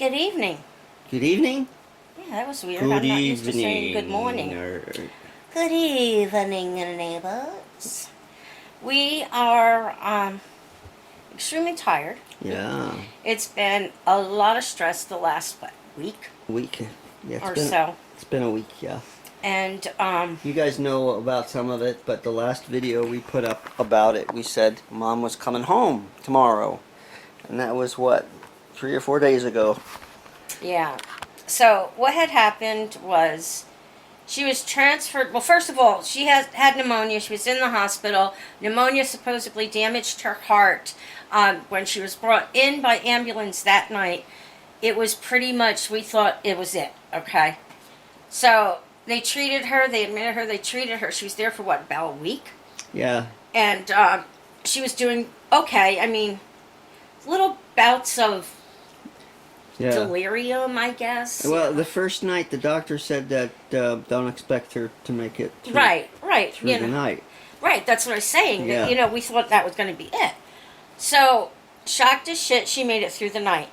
Good evening. Good evening. Yeah, that was weird. Good I'm not used to evening. saying good morning. Good evening, neighbors. We are extremely tired. Yeah. It's been a lot of stress the last week Week. Yeah, or so, it's been a week, yeah. and You guys know about some of it, but the last video we put up about it, we said Mom was coming home tomorrow. And that was what, 3 or 4 days ago. yeah. So what had happened was she was transferred. Well, first of all, she had pneumonia. She was in the hospital. Pneumonia supposedly damaged her heart. When she was brought in by ambulance that night, it was pretty much, we thought it was it, okay? So they treated her, they admitted her, they treated her. She was there for what, about a week? Yeah. And she was doing okay. I mean, little bouts of Yeah. delirium, I guess. Well, the first night the doctor said that don't expect her to make it through, right, through the night. Right, that's what I was saying. Yeah. You know, we thought that was going to be it. So, shocked as shit, she made it through the night.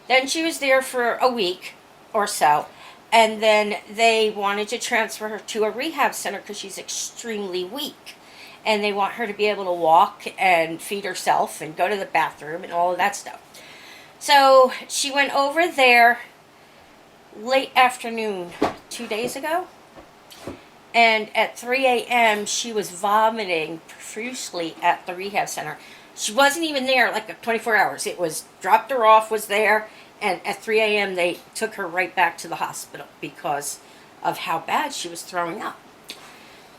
Then she was there for a week or so. And then they wanted to transfer her to a rehab center because she's extremely weak. And they want her to be able to walk and feed herself and go to the bathroom and all of that stuff. So, she went over there late afternoon 2 days ago. And at 3 a.m., she was vomiting profusely at the rehab center. She wasn't even there like 24 hours. It was dropped her off, was there, and at 3 a.m. they took her right back to the hospital because of how bad she was throwing up.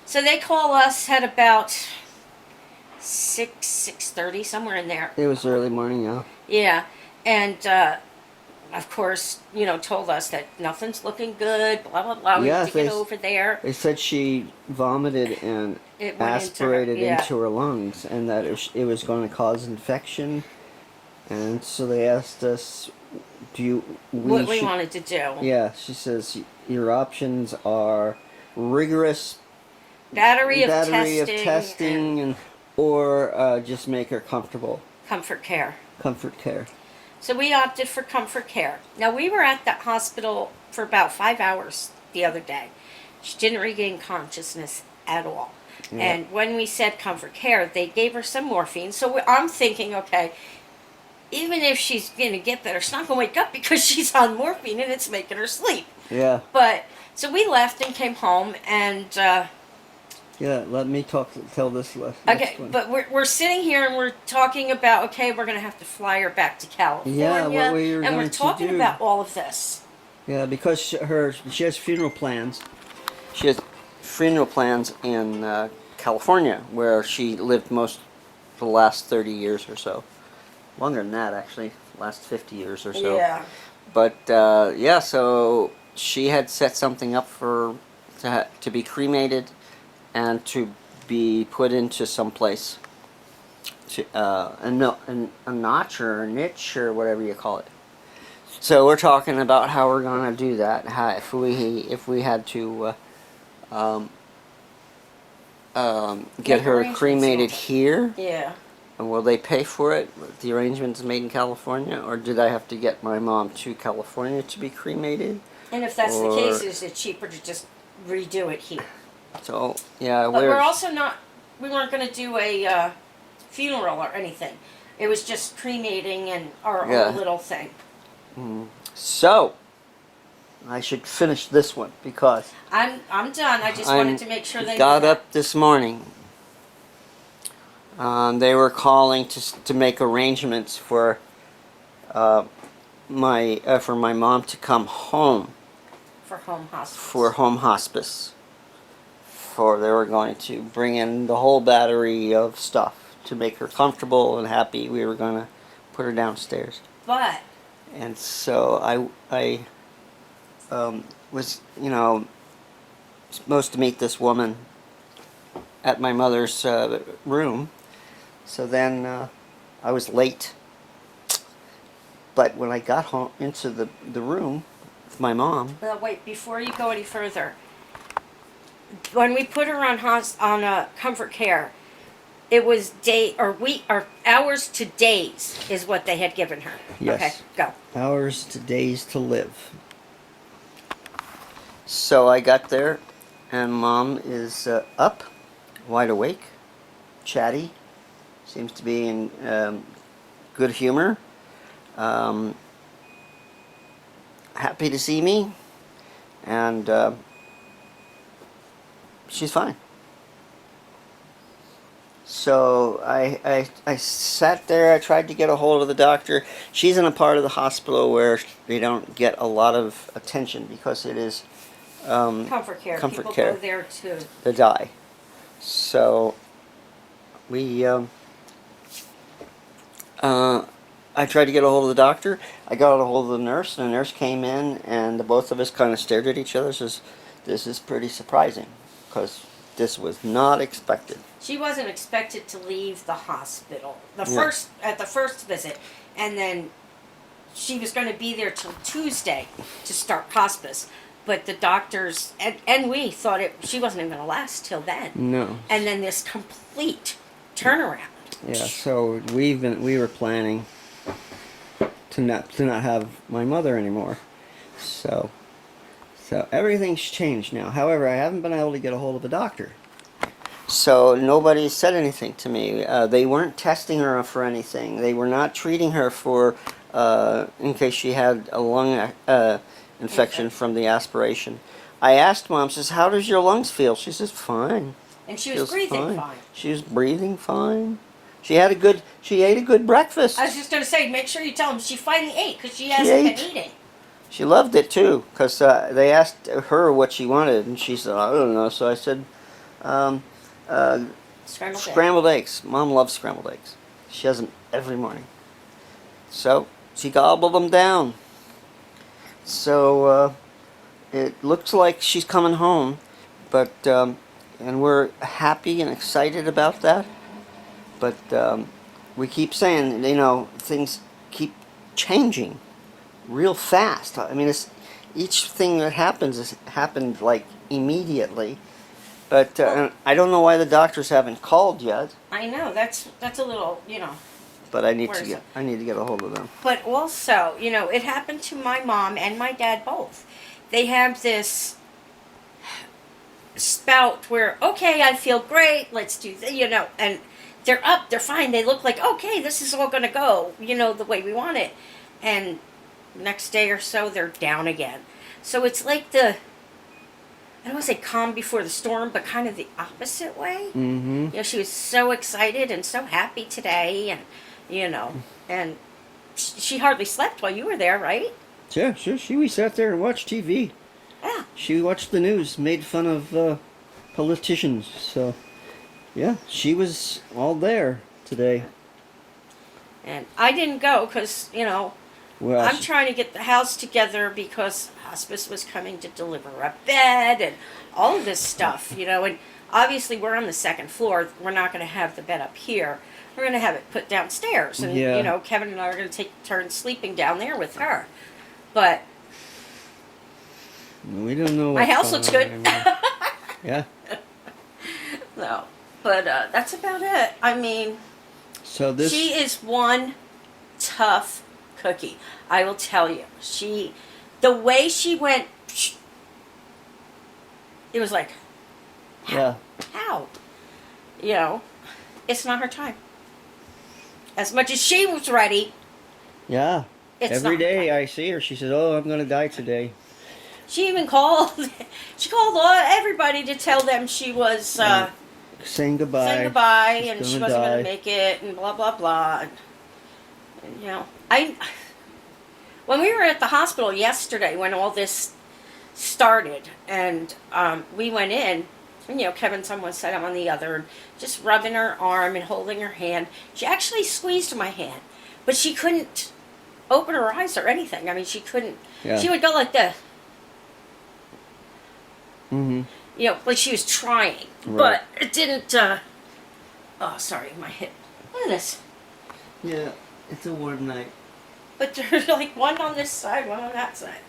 So they call us at about 6:30, somewhere in there. It was early morning, yeah. Yeah, and of course, told us that nothing's looking good, blah, blah, blah. We Yeah, have to get over there. They said she vomited and It went aspirated into into her lungs, and that it was going to cause infection. And so they asked us, what we wanted to do. Yeah, she says your options are rigorous Battery of testing and or just make her comfortable. Comfort care. Comfort care. So we opted for comfort care. Now, we were at that hospital for about 5 hours the other day. She didn't regain consciousness at all. Yeah. And when we said comfort care, they gave her some morphine. So I'm thinking, okay, even if she's going to get better, she's not going to wake up because she's on morphine and it's making her sleep. Yeah. But, so we left and came home and... yeah, let me tell this last Okay, one. but we're sitting here and we're talking about, okay, we're going to have to fly her back to California. Yeah, what we were and going we're talking to do. about all of this. Yeah, because she has funeral plans. She has funeral plans in California, where she lived most for the last 30 years or so. Longer than that, actually. Last 50 years or so. Yeah. But, yeah, so she had set something up to be cremated and to be put into some place, a notch or a niche or whatever you call it. So we're talking about how we're gonna do that. If we had to get her cremated here. Yeah. And will they pay for it? The arrangements made in California, or did I have to get my mom to California to be cremated? And if that's the case, is it cheaper to just redo it here? So, yeah, but we're also not, we weren't going to do a funeral or anything. It was just cremating and our own little thing. So, I should finish this one because I'm done. I just wanted to make sure they got up this morning. They were calling to make arrangements for my mom to come home. For home hospice. For home hospice. They were going to bring in the whole battery of stuff to make her comfortable and happy. We were going to put her downstairs. But. And so I was, supposed to meet this woman at my mother's room. So then I was late. But when I got home into the room with my mom. Well, wait, before you go any further. When we put her on comfort care, It was day or week or hours to days is what they had given her. Yes. Okay, go. Hours to days to live. So I got there, and Mom is up, wide awake, chatty, seems to be in good humor, happy to see me, and she's fine. So I sat there. I tried to get a hold of the doctor. She's in a part of the hospital where they don't get a lot of attention because it is Comfort care. Comfort People care. go there to. the die. So we I tried to get a hold of the doctor. I got a hold of the nurse, and the nurse came in, and the both of us kind of stared at each other. Says, "This is pretty surprising, because this was not expected." She wasn't expected to leave the hospital Yeah. at the first visit, and then she was going to be there till Tuesday to start hospice. But the doctors and we thought she wasn't even going to last till then. No. And then this complete turnaround. Yeah. So we were planning to not have my mother anymore. So everything's changed now. However, I haven't been able to get a hold of a doctor. So nobody said anything to me. They weren't testing her for anything. They were not treating her for in case she had a lung infection from the aspiration. I asked Mom, says, "How does your lungs feel?" She says, "Fine." And she was Feels breathing fine. She was breathing fine. She ate a good breakfast. I was just going to say, make sure you tell him she finally ate because she She hasn't ate. been eating. She loved it too, because they asked her what she wanted, and she said, "I don't know." So I said, "Scrambled eggs." Mom loves scrambled eggs. She has them every morning. So she gobbled them down. So it looks like she's coming home, but and we're happy and excited about that. But we keep saying, things keep changing real fast. I mean, each thing that happens has happened like immediately. But and I don't know why the doctors haven't called yet. I know that's a little, But I need Where to is get it? I need to get a hold of them. But also, it happened to my mom and my dad both. They have this spout where, okay, I feel great, let's do and they're up, they're fine, they look like, okay, this is all going to go, the way we want it. And next day or so, they're down again. So it's like I don't want to say calm before the storm, but kind of the opposite way. Mm-hmm. She was so excited and so happy today, and and she hardly slept while you were there, right? Yeah, sure. We sat there and watched TV. Yeah. She watched the news, made fun of politicians. So, yeah, she was all there today. And I didn't go because, Well, I'm trying to get the house together because hospice was coming to deliver a bed and all of this stuff, and obviously we're on the second floor. We're not going to have the bed up here. We're going to have it put downstairs. And, Yeah. Kevin and I are going to take turns sleeping down there with her. But we don't know. my what's house going looks on good. anymore. Yeah. No. But that's about it. I mean, So this. she is one tough cookie. I will tell you. The way she went, it was like, Yeah. how? It's not her time. As much as she was ready, Yeah. it's Every not her day time. I see her, she says, "Oh, I'm gonna die today." She even called. She called everybody to tell them she was Saying goodbye. saying goodbye, She's and she gonna wasn't going die. to make it, and blah blah blah. And, when we were at the hospital yesterday, when all this started, and we went in, and Kevin's on one side, I'm on the other, and just rubbing her arm and holding her hand. She actually squeezed my hand, but she couldn't open her eyes or anything. I mean, she couldn't. Yeah. She would go like this. Mm-hmm. Like she was trying, Right. but it didn't. Oh, sorry, my hip. Look at this. Yeah, it's a warm night. But there's like one on this side, one on that side.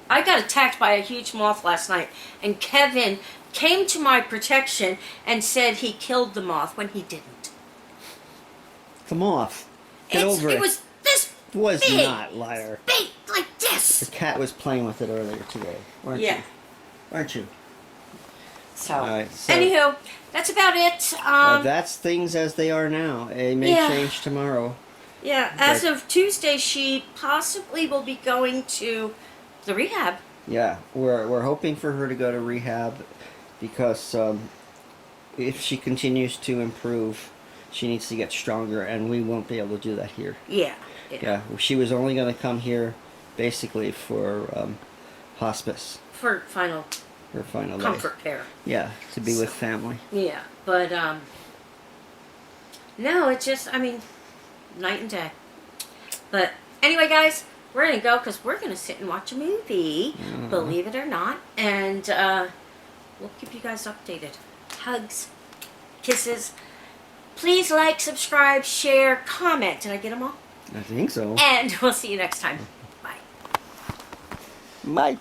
I got attacked by a huge moth last night, and Kevin came to my protection and said he killed the moth when he didn't. Come off. Get over it. It was this It was big, not, liar. big like The this. cat was playing with it earlier today, weren't Yeah. you? Aren't you? So, Alright, so- anywho, that's about it. That's things as they are now. It may Yeah. change tomorrow. Yeah, as but- of Tuesday, she possibly will be going to the rehab. Yeah, we're hoping for her to go to rehab because if she continues to improve, she needs to get stronger, and we won't be able to do that here. Yeah. Yeah, she was only going to come here basically for hospice, For final her final days. comfort care. Yeah, to be with family. Yeah, but no, it's just, I mean, night and day. But anyway, guys, we're gonna go because we're gonna sit and watch a movie, believe it or not, and we'll keep you guys updated. Hugs, kisses. Please like, subscribe, share, comment. Did I get them all? I think so. And we'll see you next time. Bye. Bye.